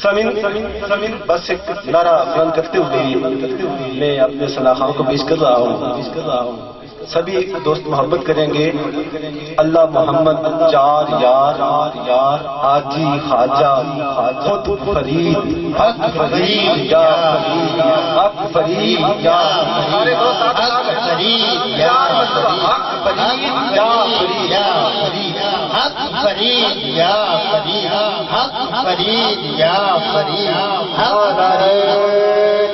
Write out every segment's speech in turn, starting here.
سمین بس ایک نعرہ بلند کرتے ہوئے میں اپنے صلاحوں کو پیش کر رہا ہوں. سبھی دوست محبت کریں گے. اللہ محمد چار یار حاجی خواجہ خود فرید حق فرید یا فرید حق فرید یا سارے دوست حق فرید یا حق فرید یا فرید حق فرید یا فرید حق فرید یا فرید نعرہ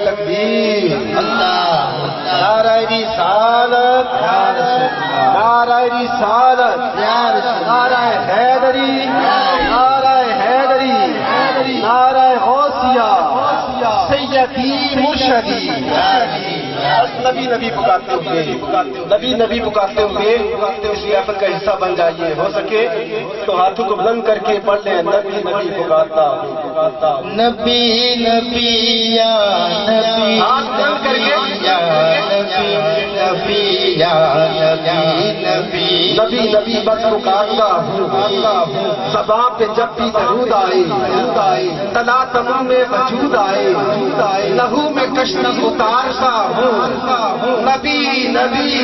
تکبیر اللہ نعرہ رسالت نعرہ رسالت نعرہ حیدری نعرہ حیدری نعرہ غوثیہ سیدی مرشدی. نبی پکارتے ہوئے اس ضیافت کا حصہ بن جائیے. ہو سکے تو ہاتھوں کو بلند کر کے پڑھ لیں. نبی پکارتا نبی نبی یا نبی ہاتھ بلند کر کے نبی یا نبی نبی بس پکارتا ہوں. زبان پہ جب بھی درود آئے تلا تمام میں وجود آئے لہو میں کشتی اتارتا ہوں. نبی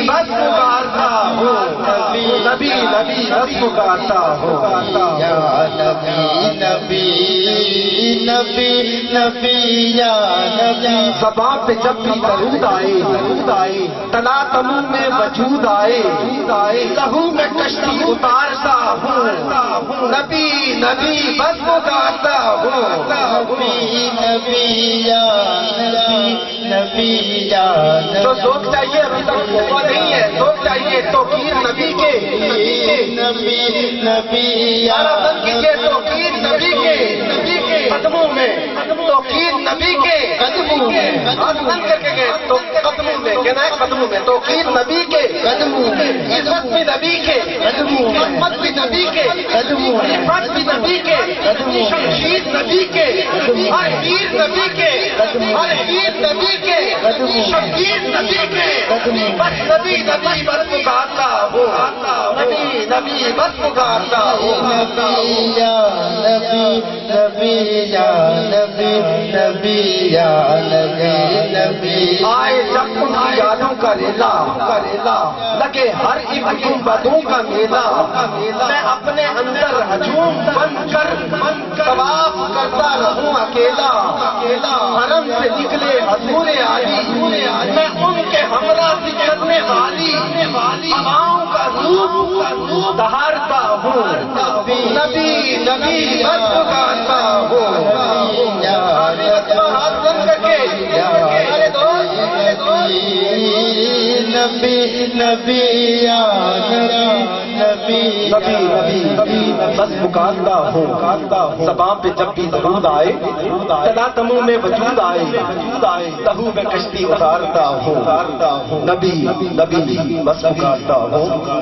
بس پکارتا ہوں. نبی بس پکارتا ہوں. یا نبی یا نبی زبان پہ جب بھی درود آئے تلا تمام میں وجود آئے لہو میں کشتی اتارتا ہوں. نبی بس پکارتا ہوں. نبی یا نبی یا جو ذوق چاہیے ابھی تک وہ نہیں ہے. ذوق چاہیے توقیر نبی کے نبی سارا بن کیجیے توقیر نبی کے قدموں میں. توقیر نبی کے قدموں میں ہاتھ بند کر کے گئے تو قدموں میں کہنا ہے قدموں میں. توقیر نبی کے قدموں میں عزت بھی نبی کے قدموں میں رحمت بھی نبی کے قدموں میں عفت بھی نبی کے شمشیر نبی کے ہر تیر نبی کے ہر تیر نبی کے شمشیر نبی کے بس نبی بس پکارتا ہوں. نبی بس پکارتا ہوں. نبی یا نبی یا نبی یا نبی آئے جب ان کی یادوں کا ریلا لگے ہر ایک گنبدوں کا میلہ. میں اپنے اندر ہجوم بن کر طواف کرتا رہوں اکیلا. حرم سے نکلے حضور عالی میں ان کے ہمراہ چلنے والی ہواؤں کا روپ دہارتا ہوں. نبی بس پکارتا ہوں. ہاتھ بند کر کے نبی یا نبی بس پکارتا ہوں. زبان پہ جب بھی درود آئے تلا تموں میں وجود آئے لہو میں کشتی اتارتا ہوں. نبی بس پکارتا ہوں.